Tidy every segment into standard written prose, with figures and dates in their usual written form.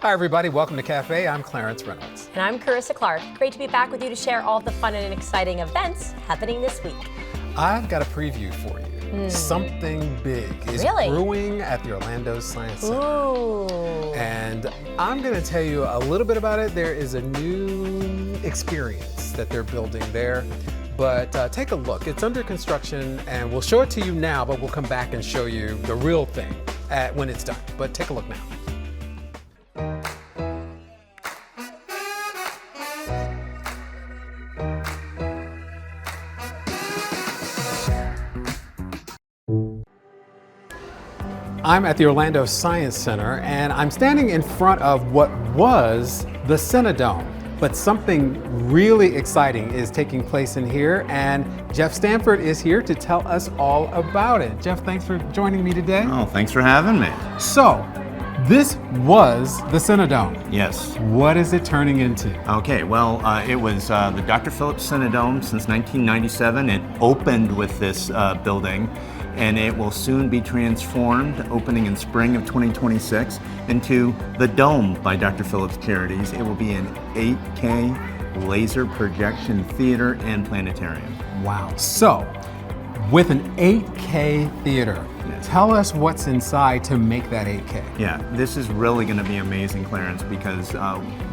Hi everybody, welcome to Cafe. I'm Clarence Reynolds. And I'm Carissa Clark. Great to be back with you to share all the fun and exciting events happening this week. I've got a preview for you. Something big is brewing at the Orlando Science Center. Ooh. And I'm going to tell you a little bit about it. There is a new experience that they're building there. But take a look. It's under construction, and we'll show it to you now, but we'll come back and show you the real thing when it's done. But take a look now. I'm at the Orlando Science Center, and I'm standing in front of what was the Cinedome. But something really exciting is taking place in here, and Jeff Stanford is here to tell us all about it. Jeff, thanks for joining me today. Oh, thanks for having me. So, this was the Cinedome. Yes. What is it turning into? Okay, well, it was the Dr. Phillips Cinedome since 1997. It opened with this building, and it will soon be transformed, opening in spring of 2026, into the Dome by Dr. Phillips Charities. It will be an 8K laser projection theater and planetarium. Wow. So, with an 8K theater, tell us what's inside to make that 8K. Yeah, this is really going to be amazing, Clarence, because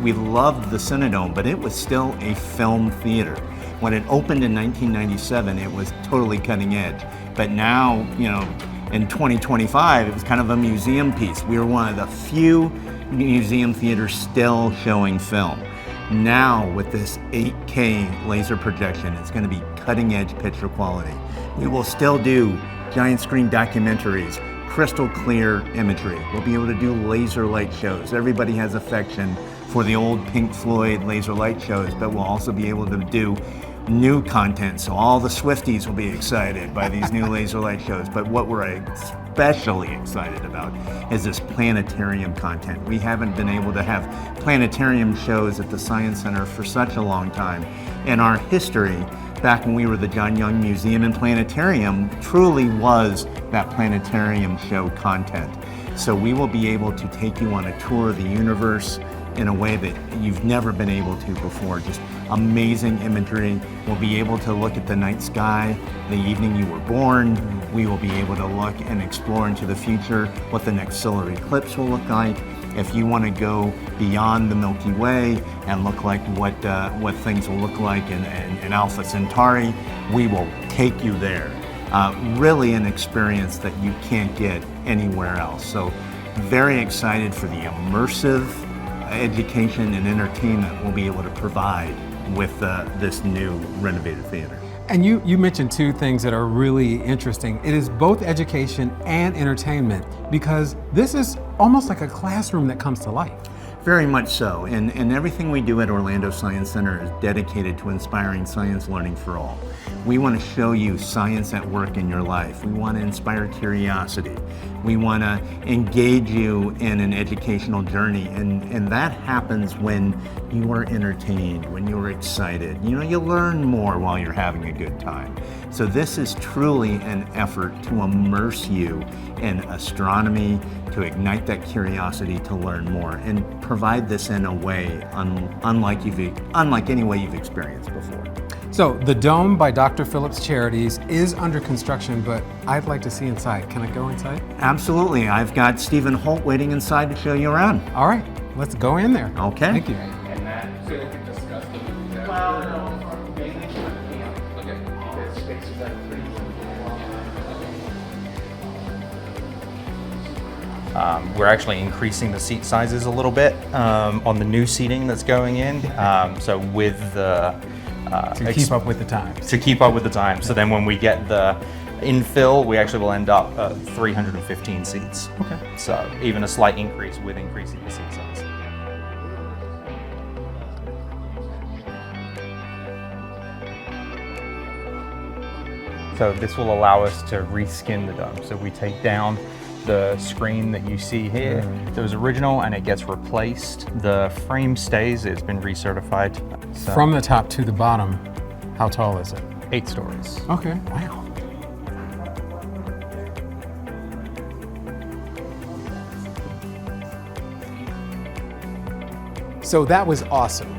we loved the Cinedome, but it was still a film theater. When it opened in 1997, it was totally cutting edge. But now, in 2025, it was kind of a museum piece. We were one of the few museum theaters still showing film. Now, with this 8K laser projection, it's going to be cutting edge picture quality. We will still do giant screen documentaries, crystal clear imagery. We'll be able to do laser light shows. Everybody has affection for the old Pink Floyd laser light shows, but we'll also be able to do new content. So all the Swifties will be excited by these new laser light shows. But what we're especially excited about is this planetarium content. We haven't been able to have planetarium shows at the Science Center for such a long time. In our history, back when we were the John Young Museum and Planetarium, truly was that planetarium show content. So we will be able to take you on a tour of the universe in a way that you've never been able to before. Just amazing imagery. We'll be able to look at the night sky the evening you were born. We will be able to look and explore into the future what the next solar eclipse will look like. If you want to go beyond the Milky Way and look like what things will look like in Alpha Centauri, we will take you there. Really an experience that you can't get anywhere else. So very excited for the immersive education and entertainment we'll be able to provide with this new renovated theater. And you mentioned two things that are really interesting. It is both education and entertainment, because this is almost like a classroom that comes to life. Very much so, and everything we do at Orlando Science Center is dedicated to inspiring science learning for all. We want to show you science at work in your life. We want to inspire curiosity. We want to engage you in an educational journey, and that happens when you are entertained, when you're excited. You learn more while you're having a good time. So this is truly an effort to immerse you in astronomy, to ignite that curiosity to learn more, and provide this in a way unlike any way you've experienced before. So the Dome by Dr. Phillips Charities is under construction, but I'd like to see inside. Can I go inside? Absolutely. I've got Stephen Holt waiting inside to show you around. All right, let's go in there. Okay. Thank you. And that so we can discuss the We're actually increasing the seat sizes a little bit on the new seating that's going in. So with the To keep up with the times. To keep up with the times. So then when we get the infill, we actually will end up at 315 seats. Okay. So even a slight increase with increasing the seat size. So this will allow us to reskin the dome. So we take down the screen that you see here that was original, and it gets replaced. The frame stays, it's been recertified. So From the top to the bottom, how tall is it? 8 stories. Okay. Wow. So that was awesome.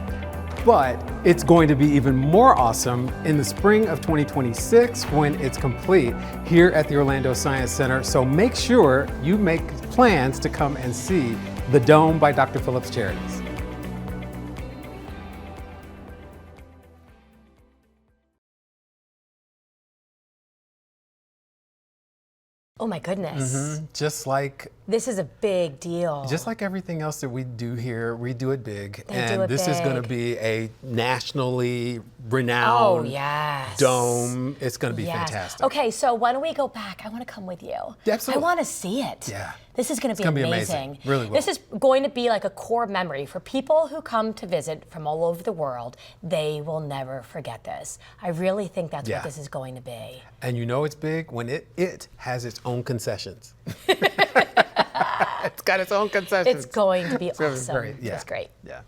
But it's going to be even more awesome in the spring of 2026 when it's complete here at the Orlando Science Center. So make sure you make plans to come and see the Dome by Dr. Phillips Charities. Oh my goodness. Just like This is a big deal. everything else that we do here, we do it big. They and do it this is going to big. be a nationally Oh, renowned yes. dome. It's going to be Yes. fantastic. Okay, so why don't we go back? I want to come with you. Absolutely. I want to see it. Yeah. This is going to be gonna be amazing. amazing. Really will. This is going to be like a core memory for people who come to visit from all over the world. They will never forget this. I really think that's Yeah. what this is going to be. And you know it's big when it has its own concessions. It's got its own concessions. It's going to be gonna be awesome. great. Yeah. It's great. Yeah.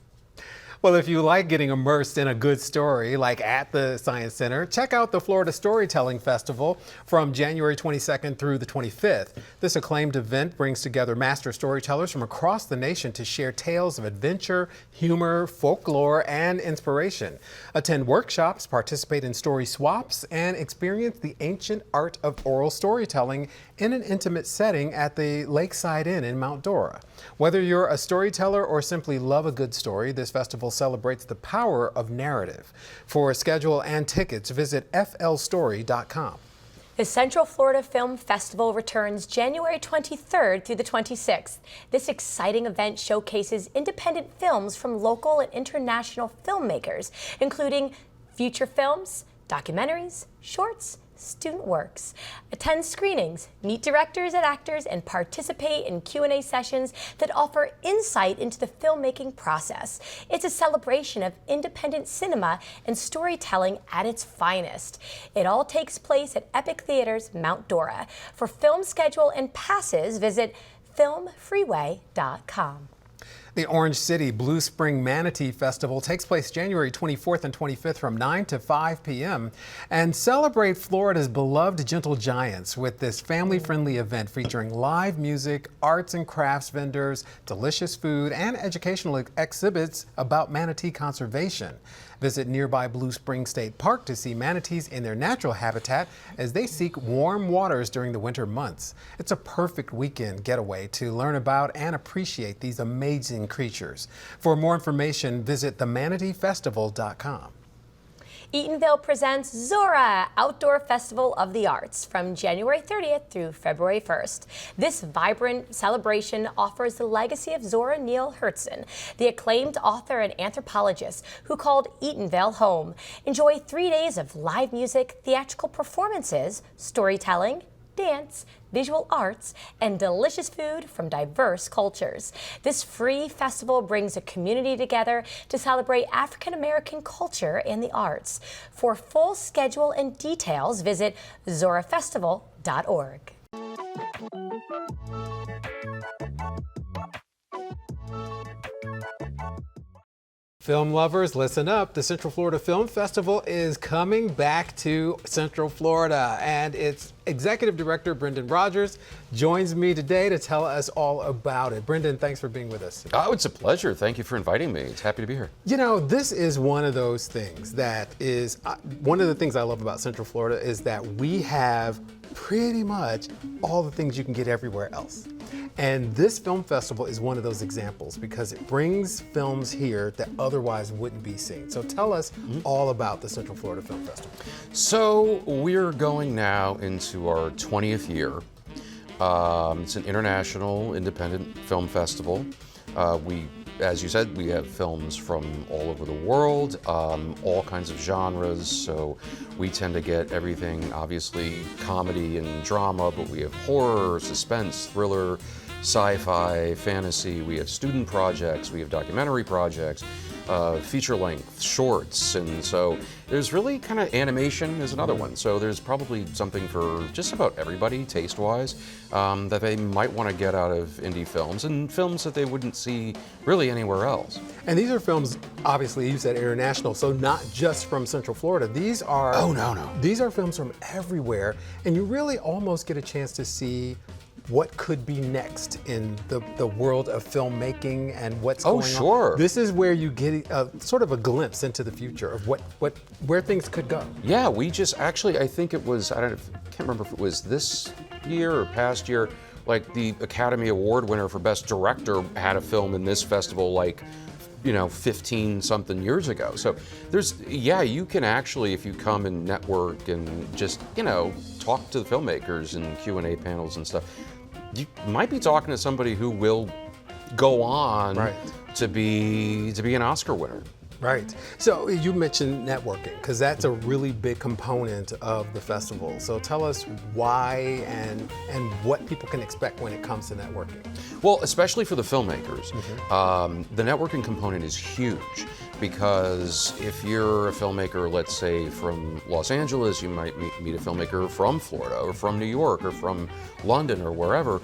Well, if you like getting immersed in a good story, like at the Science Center, check out the Florida Storytelling Festival from January 22nd through the 25th. This acclaimed event brings together master storytellers from across the nation to share tales of adventure, humor, folklore, and inspiration. Attend workshops, participate in story swaps, and experience the ancient art of oral storytelling in an intimate setting at the Lakeside Inn in Mount Dora. Whether you're a storyteller or simply love a good story, this festival celebrates the power of narrative. For a schedule and tickets, visit flstory.com. The Central Florida Film Festival returns January 23rd through the 26th. This exciting event showcases independent films from local and international filmmakers, including feature films, documentaries, shorts, student works. Attend screenings, meet directors and actors, and participate in Q&A sessions that offer insight into the filmmaking process. It's a celebration of independent cinema and storytelling at its finest. It all takes place at Epic Theaters, Mount Dora. For film schedule and passes, visit filmfreeway.com. The Orange City Blue Spring Manatee Festival takes place January 24th and 25th from 9 to 5 p.m. and celebrate Florida's beloved gentle giants with this family-friendly event featuring live music, arts and crafts vendors, delicious food, and educational exhibits about manatee conservation. Visit nearby Blue Spring State Park to see manatees in their natural habitat as they seek warm waters during the winter months. It's a perfect weekend getaway to learn about and appreciate these amazing creatures. For more information, visit themanateefestival.com. Eatonville presents Zora, Outdoor Festival of the Arts, from January 30th through February 1st. This vibrant celebration offers the legacy of Zora Neale Hurston, the acclaimed author and anthropologist who called Eatonville home. Enjoy 3 days of live music, theatrical performances, storytelling, dance, visual arts, and delicious food from diverse cultures. This free festival brings a community together to celebrate African American culture and the arts. For full schedule and details, visit zorafestival.org. Film lovers, listen up. The Central Florida Film Festival is coming back to Central Florida, and its executive director, Brendan Rogers, joins me today to tell us all about it. Brendan, thanks for being with us today. Oh, it's a pleasure. Thank you for inviting me. It's happy to be here. You know, this is one of those things that is, one of the things I love about Central Florida is that we have pretty much all the things you can get everywhere else. And this film festival is one of those examples because it brings films here that otherwise wouldn't be seen. So tell us all about the Central Florida Film Festival. So we're going now into our 20th year. It's an international independent film festival. As you said, we have films from all over the world, all kinds of genres. So we tend to get everything, obviously comedy and drama, but we have horror, suspense, thriller, sci-fi, fantasy. We have student projects, we have documentary projects, feature-length shorts, and so there's really kind of animation is another one. So there's probably something for just about everybody, taste-wise, that they might want to get out of indie films and films that they wouldn't see really anywhere else. And these are films, obviously you said international, so not just from Central Florida. These are Oh, no. These are films from everywhere, and you really almost get a chance to see what could be next in the world of filmmaking and what's going on. Sure. This is where you get sort of a glimpse into the future of where things could go. Yeah, we just actually, I think it was, I can't remember if it was this year or past year, like the Academy Award winner for Best Director had a film in this festival, like, 15 something years ago. So you can actually, if you come and network and just, talk to the filmmakers and Q&A panels and stuff, you might be talking to somebody who will go on to be an Oscar winner. Right. So you mentioned networking, because that's a really big component of the festival. So tell us why and what people can expect when it comes to networking. Well, especially for the filmmakers, the networking component is huge, because if you're a filmmaker, let's say from Los Angeles, you might meet a filmmaker from Florida or from New York or from London or wherever.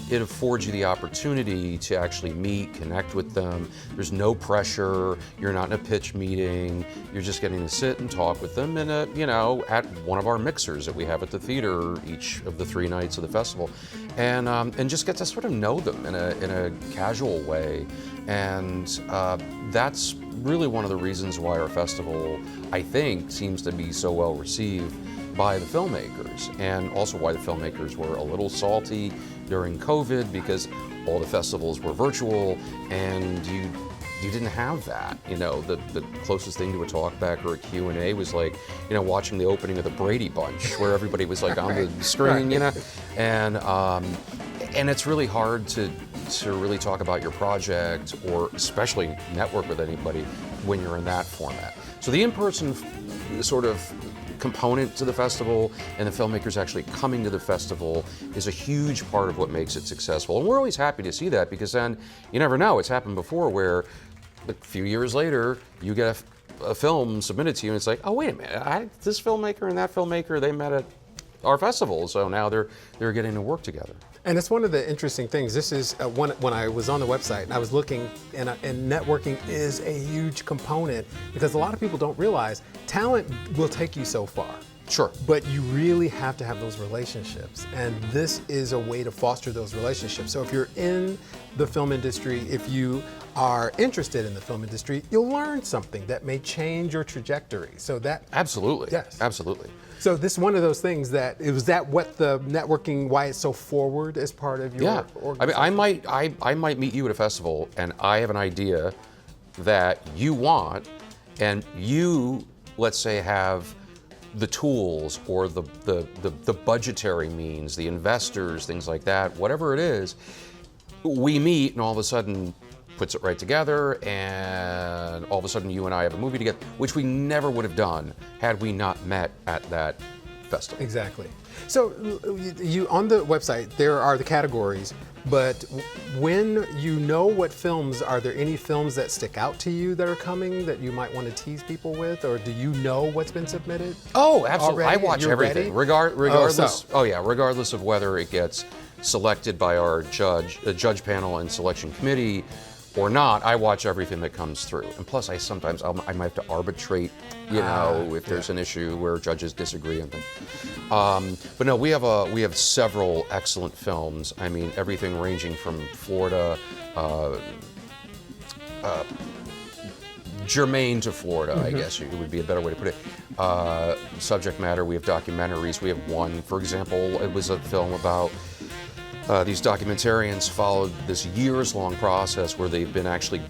It affords you the opportunity to actually meet, connect with them. There's no pressure. You're not in a pitch meeting. You're just getting to sit and talk with them at one of our mixers that we have at the theater each of the 3 nights of the festival, and just get to sort of know them in a casual way. And that's really one of the reasons why our festival, I think, seems to be so well received by the filmmakers, and also why the filmmakers were a little salty during COVID, because all the festivals were virtual and you didn't have that. The closest thing to a talkback or a Q&A was like, watching the opening of the Brady Bunch, where everybody was like on the screen, and it's really hard to really talk about your project, or especially network with anybody when you're in that format. So the in-person sort of component to the festival, and the filmmakers actually coming to the festival, is a huge part of what makes it successful. And we're always happy to see that, because then you never know. It's happened before where a few years later you get a film submitted to you and it's like, oh, wait a minute, this filmmaker and that filmmaker, they met at our festival, so now they're getting to work together. And it's one of the interesting things. This is when I was on the website and I was looking, and networking is a huge component, because a lot of people don't realize talent will take you so far. Sure. But you really have to have those relationships, and this is a way to foster those relationships. So if you're in the film industry, if you are interested in the film industry, you'll learn something that may change your trajectory. So that Absolutely. Yes. Absolutely. So this is one of those things that, what the networking, why it's so forward as part of your organization? I mean, I might meet you at a festival and I have an idea that you want, and you, let's say, have the tools or the budgetary means, the investors, things like that, whatever it is. We meet, and all of a sudden puts it right together, and all of a sudden you and I have a movie together, which we never would have done had we not met at that festival. Exactly. So you, on the website, there are the categories, but when you know what films, are there any films that stick out to you that are coming that you might want to tease people with, or do you know what's been submitted? Oh, absolutely. Already? I watch You're everything, ready? regardless. Regardless of whether it gets selected by our judge panel and selection committee or not. I watch everything that comes through, and plus, I might have to arbitrate, if there's an issue where judges disagree on things. But no, we have several excellent films. I mean, everything ranging from Florida, germane to Florida, I guess it would be a better way to put it. Subject matter, we have documentaries. We have one, for example, it was a film about these documentarians followed this years-long process where they've been actually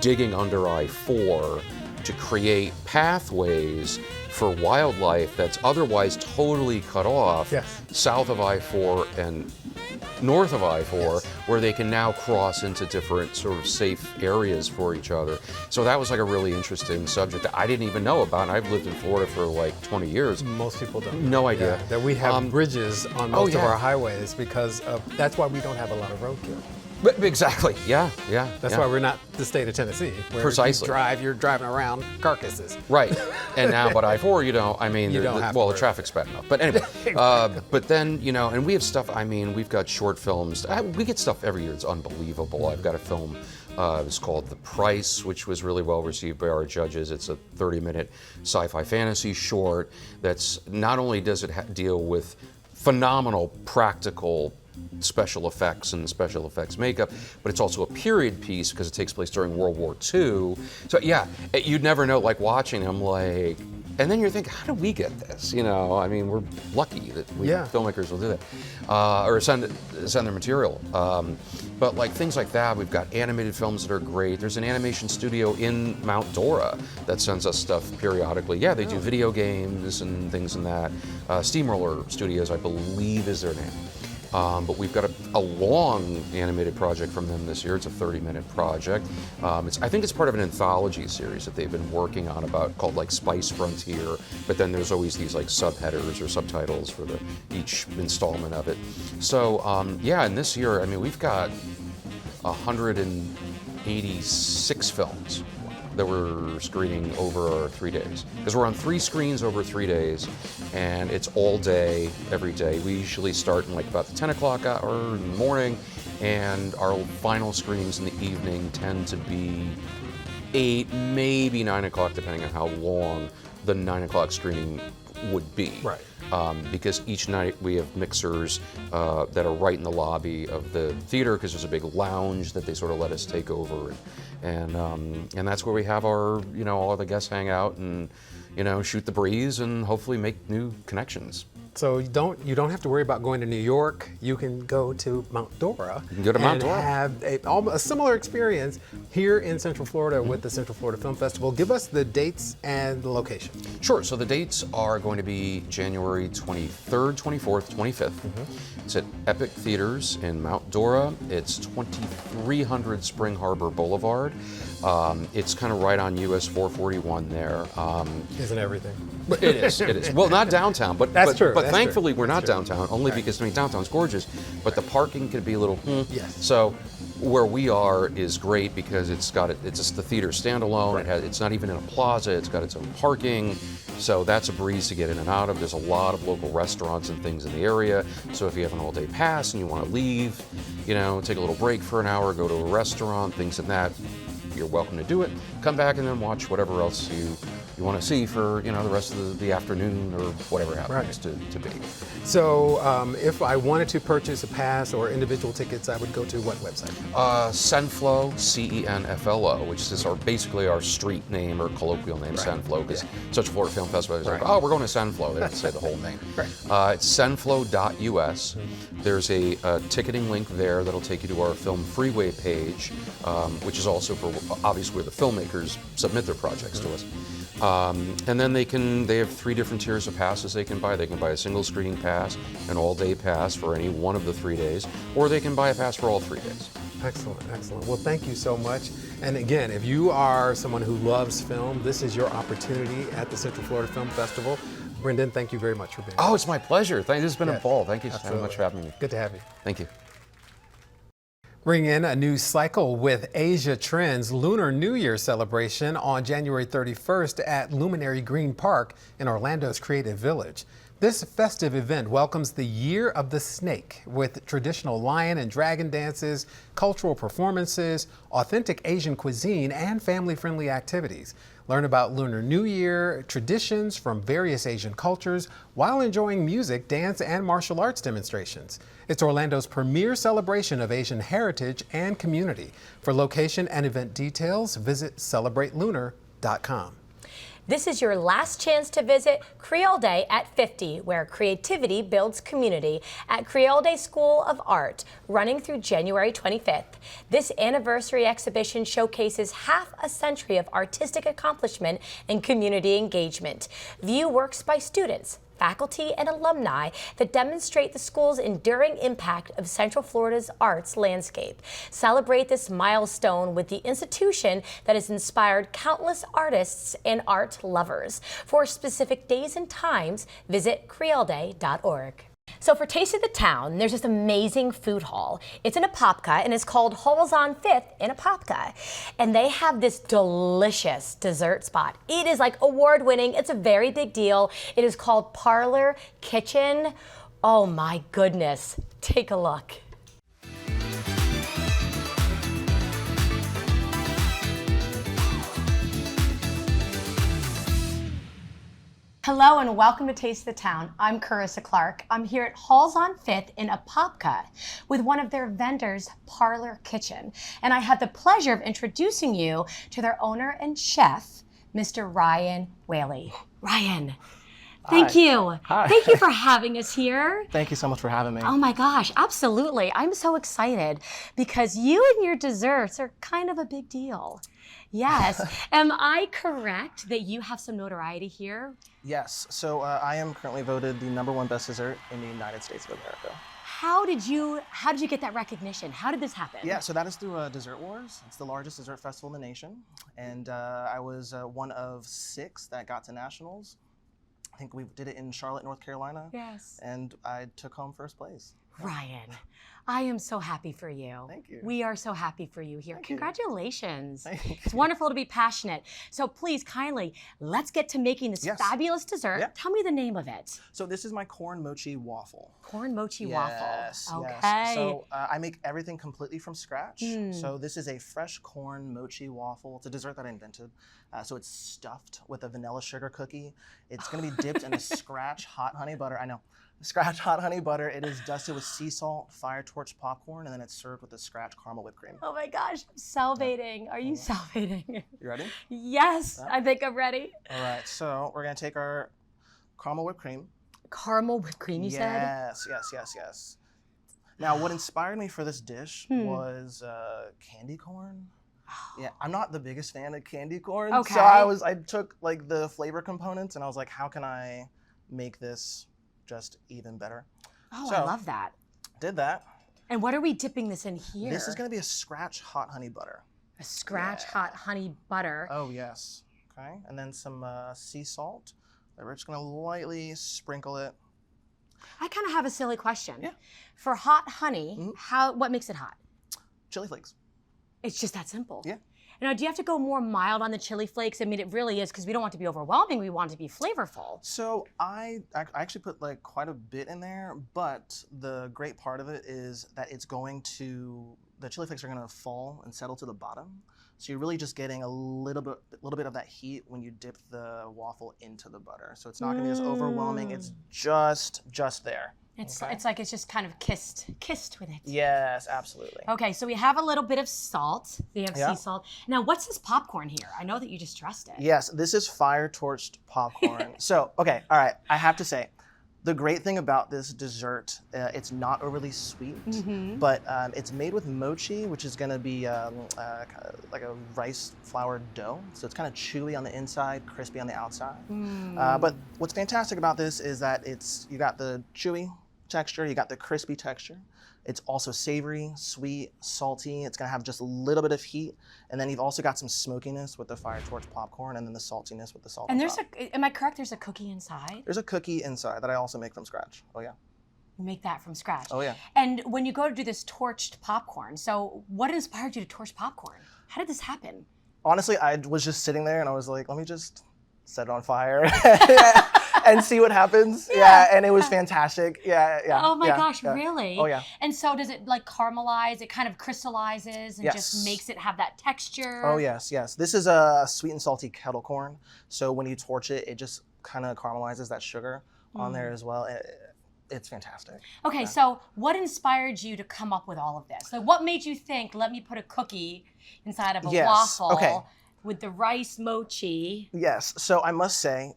digging under I-4 to create pathways for wildlife that's otherwise totally cut off south of I-4 and north of I-4, where they can now cross into different sort of safe areas for each other. So that was like a really interesting subject that I didn't even know about, and I've lived in Florida for like 20 years. Most people don't. No idea. Yeah, that we have bridges on most of our highways, because that's why we don't have a lot of roadkill. Exactly. Yeah. That's why we're not the state of Tennessee. Where Precisely. You're driving around carcasses. Right. And now, but I-4, the traffic's bad enough. But anyway, but then, and we have stuff, we've got short films. We get stuff every year. It's unbelievable. I've got a film, it's called The Price, which was really well received by our judges. It's a 30-minute sci-fi fantasy short that's not only does it deal with phenomenal practical special effects and special effects makeup, but it's also a period piece because it takes place during World War II. So yeah, you'd never know, like watching them, like, and then you're thinking, how do we get this? You know, I mean, we're lucky that filmmakers will do that, or send their material. But like things like that, we've got animated films that are great. There's an animation studio in Mount Dora that sends us stuff periodically. Yeah, they do video games and things in that. Steamroller Studios, I believe, is their name. But we've got a long animated project from them this year. It's a 30-minute project. I think it's part of an anthology series that they've been working on called like Spice Frontier. But then there's always these like subheaders or subtitles for each installment of it. So yeah, and this year, I mean, we've got 186 films that we're screening over 3 days. Because we're on 3 screens over 3 days, and it's all day, every day. We usually start in like about the 10 o'clock hour in the morning, and our final screenings in the evening tend to be 8, maybe 9 o'clock, depending on how long the 9 o'clock screening would be. Right. Because each night we have mixers that are right in the lobby of the theater, because there's a big lounge that they sort of let us take over, and that's where we have our, you know, all the guests hang out and, you know, shoot the breeze and hopefully make new connections. So you don't have to worry about going to New York. You can go to Mount Dora. You can go to Mount Dora. Have a similar experience here in Central Florida with the Central Florida Film Festival. Give us the dates and the location. Sure. So the dates are going to be January 23rd, 24th, 25th. It's at Epic Theaters in Mount Dora. It's 2300 Spring Harbor Boulevard. It's kind of right on US 441 there. Isn't everything? It is. It is. Well, not downtown, but That's true. But That's thankfully true. we're not That's true. downtown. Only because I mean downtown's gorgeous, but the parking could be a little. Yes. So where we are is great because it's just the theater standalone. Right. It's not even in a plaza. It's got its own parking. So that's a breeze to get in and out of. There's a lot of local restaurants and things in the area. So if you have an all-day pass and you want to leave, you know, take a little break for an hour, go to a restaurant, things like that, you're welcome to do it. Come back and then watch whatever else you want to see for, you know, the rest of the afternoon or whatever happens to be. So if I wanted to purchase a pass or individual tickets, I would go to what website? Cenflo, CENFLO, which is basically our street name or colloquial name, Cenflo, because Central Florida Film Festival is like, oh, we're going to Cenflo. They don't say the whole name. It's cenflo.us. There's a ticketing link there that'll take you to our Film Freeway page, which is also for obviously where the filmmakers submit their projects to us. And then they have 3 different tiers of passes they can buy. They can buy a single screening pass, an all-day pass for any one of the 3 days, or they can buy a pass for all 3 days. Excellent, excellent. Well, thank you so much. And again, if you are someone who loves film, this is your opportunity at the Central Florida Film Festival. Brendan, thank you very much for being here. Oh, it's my pleasure. This has been a ball. Thank you so Absolutely. much for having me. Good to have you. Thank you. Bring in a new cycle with Asia Trends Lunar New Year celebration on January 31st at Luminary Green Park in Orlando's Creative Village. This festive event welcomes the Year of the Snake with traditional lion and dragon dances, cultural performances, authentic Asian cuisine, and family-friendly activities. Learn about Lunar New Year traditions from various Asian cultures while enjoying music, dance, and martial arts demonstrations. It's Orlando's premier celebration of Asian heritage and community. For location and event details, visit CelebrateLunar.com. This is your last chance to visit Creole Day at 50, where creativity builds community at Creole Day School of Art, running through January 25th. This anniversary exhibition showcases half a century of artistic accomplishment and community engagement. View works by students, faculty, and alumni that demonstrate the school's enduring impact of Central Florida's arts landscape. Celebrate this milestone with the institution that has inspired countless artists and art lovers. For specific days and times, visit creoleday.org. So for Taste of the Town, there's this amazing food hall. It's in Apopka, and it's called Halls on 5th in Apopka. And they have this delicious dessert spot. It is like award-winning. It's a very big deal. It is called Parlor Kitchen. Oh my goodness. Take a look. Hello and welcome to Taste the Town. I'm Carissa Clark. I'm here at Halls on 5th in Apopka with one of their vendors, Parlor Kitchen. And I had the pleasure of introducing you to their owner and chef, Mr. Ryan Whaley. Ryan, thank you. Hi. Thank you for having us here. Thank you so much for having me. Oh my gosh, absolutely. I'm so excited because you and your desserts are kind of a big deal. Yes. Am I correct that you have some notoriety here? Yes, so I am currently voted the #1 best dessert in the United States of America. How did you get that recognition? How did this happen? Yeah, so that is through Dessert Wars. It's the largest dessert festival in the nation. And I was one of 6 that got to nationals. I think we did it in Charlotte, North Carolina. Yes. And I took home first place. Ryan, I am so happy for you. Thank you. We are so happy for you here. Thank you. Congratulations. Thank you. It's wonderful to be passionate. So please, kindly, let's get to making this Yes. fabulous dessert. Yeah. Tell me the name of it. So this is my corn mochi waffle. Corn mochi Yes, waffle. yes. Okay. So I make everything completely from scratch. Hmm. So this is a fresh corn mochi waffle. It's a dessert that I invented. So it's stuffed with a vanilla sugar cookie. It's going to be dipped in a scratch hot honey butter. I know. Scratch hot honey butter. It is dusted with sea salt, fire torch popcorn, and then it's served with a scratch caramel whipped cream. Oh my gosh, I'm salivating. Are you salivating? You ready? Yes, I think I'm ready. All right. So we're going to take our caramel whipped cream. Caramel whipped cream, you said? Yes, yes, yes, yes. Now, what inspired me for this dish was candy corn. Yeah, I'm not the biggest fan of candy corn. Okay. So I took like the flavor components and I was like, how can I make this just even better? Oh, So- I love that. Did that. And what are we dipping this in here? This is going to be a scratch hot honey butter. a scratch hot honey butter. Oh, yes. Okay. And then some sea salt. We're just going to lightly sprinkle it. I kind of have a silly question. Yeah. For hot honey, what makes it hot? Chili flakes. It's just that simple. Yeah. Now, do you have to go more mild on the chili flakes? I mean, it really is because we don't want it to be overwhelming. We want it to be flavorful. So I actually put like quite a bit in there, but the great part of it is that the chili flakes are gonna fall and settle to the bottom. So you're really just getting a little bit of that heat when you dip the waffle into the butter. So it's not gonna be as overwhelming. It's just there. It's Okay. it's like it's just kind of kissed with it. Yes, absolutely. Okay, so we have a little bit of salt. We have Yeah. sea salt. Now, what's this popcorn here? I know that you just dressed it. Yes, this is fire torched popcorn. So, okay, all right. I have to say, the great thing about this dessert, it's not overly sweet, but it's made with mochi, which is going to be like a rice flour dough. So it's kind of chewy on the inside, crispy on the outside. But what's fantastic about this is that you got the chewy texture, you got the crispy texture. It's also savory, sweet, salty. It's gonna have just a little bit of heat. And then you've also got some smokiness with the fire torch popcorn and then the saltiness with the salt. And on there's top. am I correct? There's a cookie inside. There's a cookie inside that I also make from scratch. Oh yeah. You make that from scratch. Oh yeah. And when you go to do this torched popcorn, so what inspired you to torch popcorn? How did this happen? Honestly, I was just sitting there and I was like, let me just set it on fire and see what happens. Yeah, and it was fantastic. Yeah. Oh my yeah, gosh, yeah. really? Oh yeah. And so does it like caramelize? It kind of crystallizes and just Yes. makes it have that texture? Oh yes. This is a sweet and salty kettle corn. So when you torch it, it just kind of caramelizes that sugar on there as well. It's fantastic. Okay, so what inspired you to come up with all of this? Like, what made you think, let me put a cookie inside of a Yes, waffle okay. with the rice mochi? Yes. So I must say,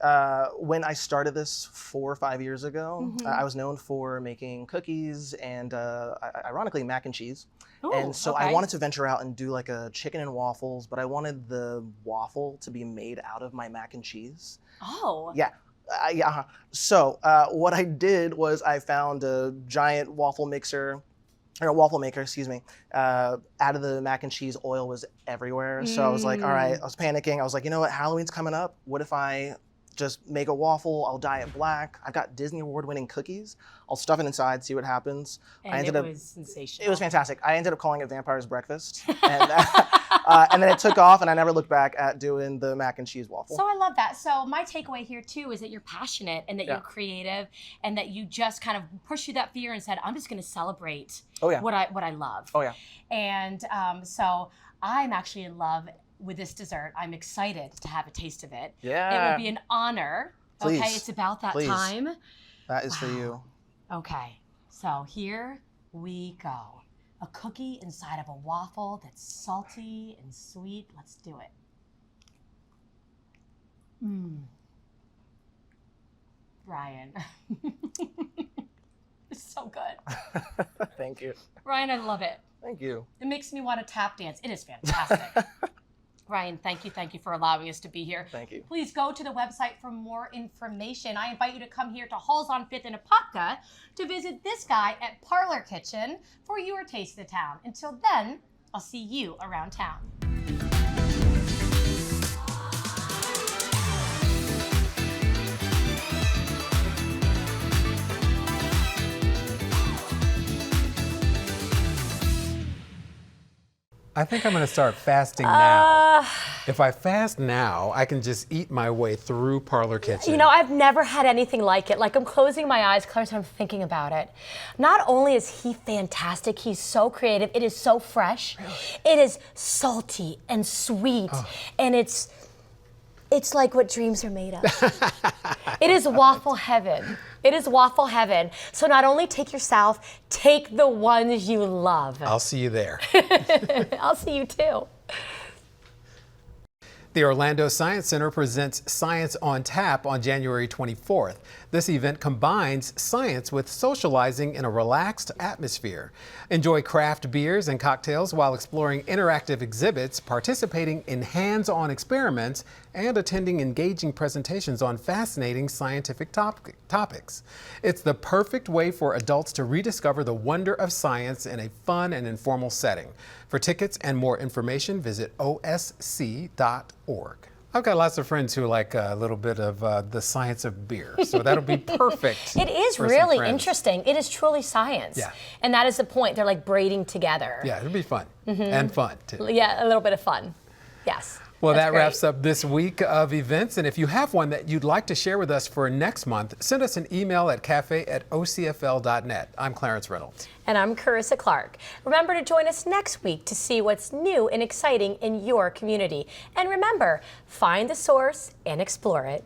when I started this 4 or 5 years ago, I was known for making cookies and, ironically, mac and cheese. Ooh, And so I okay. wanted to venture out and do like a chicken and waffles, but I wanted the waffle to be made out of my mac and cheese. Oh. Yeah. So what I did was I found a giant waffle maker, excuse me. Out of the mac and cheese, oil was everywhere. So I was like, all right, I was panicking. I was like, you know what, Halloween's coming up. What if I just make a waffle, I'll dye it black. I've got Disney award-winning cookies. I'll stuff it inside, see what happens. And it was sensational. It was fantastic. I ended up calling it Vampire's Breakfast. And then it took off and I never looked back at doing the mac and cheese waffle. So I love that. So my takeaway here too is that you're passionate and that Yeah. you're creative and that you just kind of pushed through that fear and said, I'm just going to celebrate Oh, yeah. what I love. Oh yeah. And so I'm actually in love with this dessert. I'm excited to have a taste of it. It Yeah. would be an honor Please. Okay, it's about that Please. time. That is for you. Okay, so here we go. A cookie inside of a waffle that's salty and sweet. Let's do it. Ryan. It's so good. Thank you. Ryan, I love it. Thank you. It makes me want to tap dance. It is fantastic. Ryan, thank you for allowing us to be here. Thank you. Please go to the website for more information. I invite you to come here to Halls on 5th in Apopka to visit this guy at Parlor Kitchen for your taste of the town. Until then, I'll see you around town. I think I'm going to start fasting now. If I fast now, I can just eat my way through Parlor Kitchen. You know, I've never had anything like it. Like, I'm closing my eyes, Claire, so I'm thinking about it. Not only is he fantastic, he's so creative, it is so fresh. It is salty and sweet, and it's like what dreams are made of. It is waffle heaven. It is waffle heaven. So not only take your South, take the ones you love. I'll see you there. I'll see you too. The Orlando Science Center presents Science on Tap on January 24th. This event combines science with socializing in a relaxed atmosphere. Enjoy craft beers and cocktails while exploring interactive exhibits, participating in hands-on experiments, and attending engaging presentations on fascinating scientific topics. It's the perfect way for adults to rediscover the wonder of science in a fun and informal setting. For tickets and more information, visit osc.org. I've got lots of friends who like a little bit of the science of beer, so that'll be perfect. It is for some really friends. interesting. It is truly science. Yeah. And that is the point. They're like braiding together. Yeah, it'll be fun and fun too. Yeah, a little bit of fun. Yes. Well, That's that great. wraps up this week of events. And if you have one that you'd like to share with us for next month, send us an email at cafe@ocfl.net. I'm Clarence Reynolds. And I'm Carissa Clark. Remember to join us next week to see what's new and exciting in your community. And remember, find the source and explore it.